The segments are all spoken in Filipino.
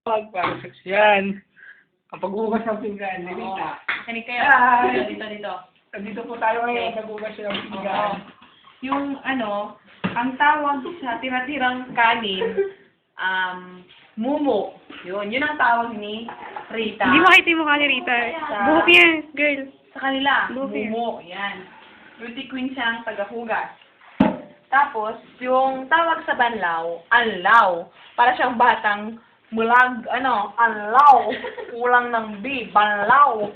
Perfect yan. Ang paghugas ng pinggan, Lilita. Kanig kayo. Hi! Dito. Nandito po tayo ngayon, naghugas siya ng pinggan. Yung ang tawag sa tira-tirang kanin, mumo. Yun ang tawag ni Rita. Hindi makita yung mukha ni Rita. Buhok yan, girl. Sa kanila, Buhok yan. mumo. Yan. Beauty queen siyang tagahugas. Tapos, yung tawag sa banlaw, anlaw. Para siyang batang mulag, anlaw. Kulang ng B, banlaw.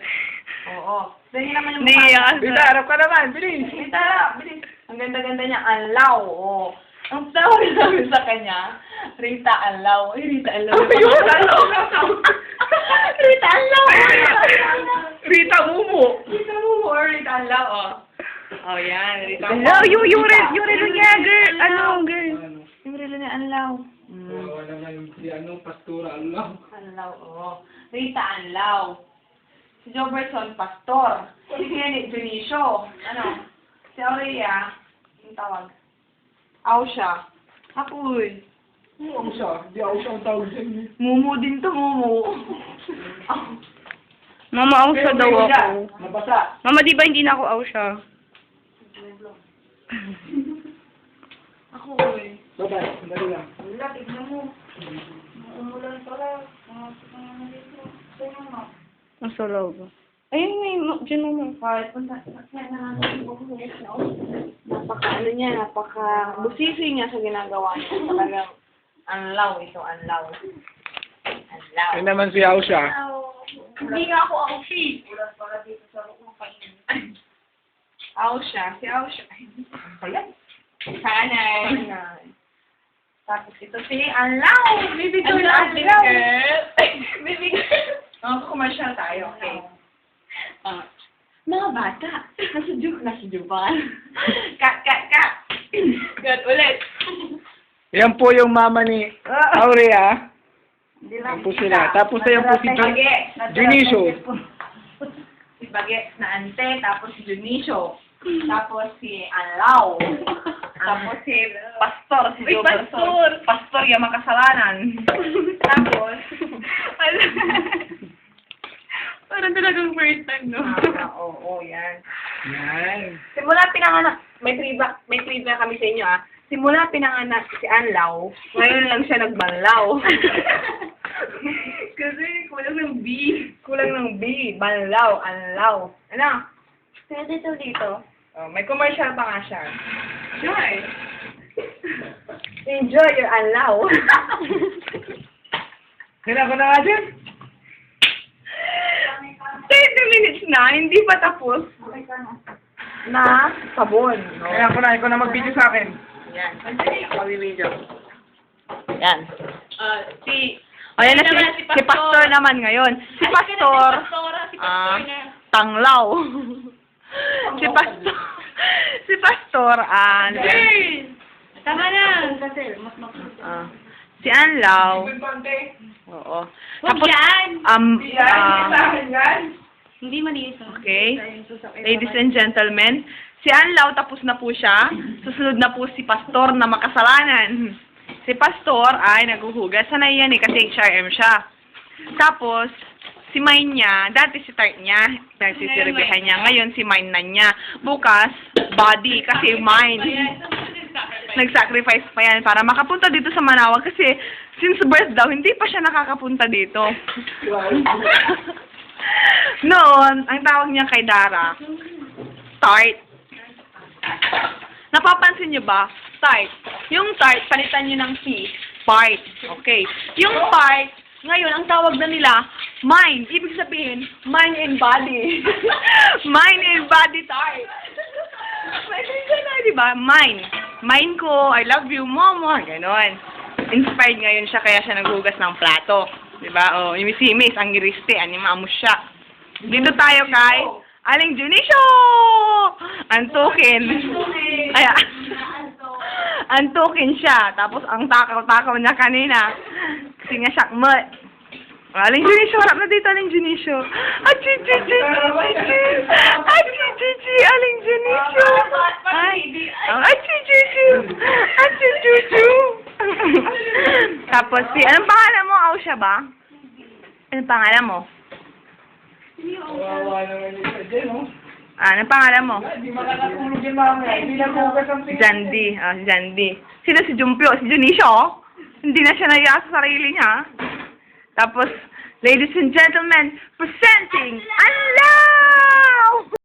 Oo. Ganyan naman yung Hindi, mukha. yan. Lilita, harap ka naman, bilis! Rita, bilis. Ang ganda-ganda niya, anlaw. Oo. Ang tawag namin sa kanya, Rita Anlaw. Ay, Rita Anlaw. Ayun, Anlaw. Rita Anlaw. Rita Mumu! Rita mo or Rita Anlaw, oh. Oh, yan. Rita No, yung relo niya, girl. Girl. Yung relo niya, Anlaw. Oo naman, si Pastora, Anlaw. Anlaw, oo. Rita Anlaw. Si Joberson, Pastor. Si Junicio. Si Aurea. Yung tawag. Ausya. Ako'y. Ako siya, di ako siya ang tawag dyan. Mumu din to, Mumu. Mama, Ausya daw ako. Nabasa. Mama, di ba hindi na ako Ausya? Ako'y. Baba, sandali lang. Wala, tignan mo. Umulan pala. Ang solo ba? Ayun, may dyan naman. Kahit punta, napaka-busisi niya sa ginagawa niya. Talagang anlaw ito, anlaw. Anlaw. Yan naman si Ausya. Hindi nga ako Ausya. Ulan pala dito sa loob ng painin. Ausya, si Ausya. Ayan. Sanay. Tapos ito si Anlaw. Baby girl, Anlaw. Baby girl. Commercial tayo, okay. Mga bata, nasa Japan. Kat. Kat ulit. Yan po yung mama ni Aurea. Yan po sila. Tapos yan po si Junicio. Si Bagets na ante, tapos si Junicio. Tapos si Anlaw. Tapos si Pastor, si Joberson. Pastor, yung makasalanan. Tapos, Parang talagang first time, no? oo, yan. Yan. Simula pinanganak, may trivia kami sa inyo, ah. Simula pinanganak si Anlaw, ngayon lang siya nagbanlaw. Kasi kulang ng B. Kulang ng B. Banlaw, Anlaw. Ano? Pwede to dito. Oh, may commercial pa nga siya. Enjoy! Enjoy your Anlaw. Kailan ko na nga dyan? 30 minutes na, hindi pa tapos. Na sabon. No? Kailan ko na, ikaw na mag-video sa akin. Yan. Sandali ako mag-video. Yan. O, yan na si Pastor naman ngayon. Si Pastor, tanglaw. si Pastor, Tama na. si Anlaw. Oo. Tapos, Hindi malinis. okay. Ladies and gentlemen, si Anlaw tapos na po siya. Susunod na po si Pastor na makasalanan. Si Pastor ay naghuhugas. Sanay yan kasi HRM siya. Tapos, si Mine niya, dati si Tart niya, nagsisirbihan niya. Ngayon, si Mine na niya. Bukas, body kasi Mine. Nag-sacrifice pa yan para makapunta dito sa Manawag kasi since birth daw, hindi pa siya nakakapunta dito. Noon, ang tawag niya kay Dara, Tart. Napapansin niyo ba? Tart. Yung Tart, palitan niyo ng P. Part. Okay. Yung part, ngayon, ang tawag na nila, mind. Ibig sabihin, mind and body. Mind and body Tart. May na, di ba? Mind. Mind ko, I love you, mama. Ganon. Inspired ngayon siya, kaya siya naghugas ng plato. Di ba? O, yung si Miss, ang giriste, animamos siya. Dito tayo kay Aling Junicio! Antukin. Ay, antukin siya. Tapos, ang takaw-takaw niya kanina. Kasi nga sakmot. Aling Junicio, harap na dito, Aling Junicio. Aling Junicio. Tapos si, anong pangalan mo? Ausya ba? Ano pangalan mo? Kawawa naman ito dyan, oh. Ano pangalan mo? Hindi makakatulog yan mamaya. Hindi na bukas ang tingin. Jandy. Jandy. Sino si Jumpio? Si Junicio? Hindi na siya naiya sa sarili niya. Tapos, ladies and gentlemen, presenting Anlaw!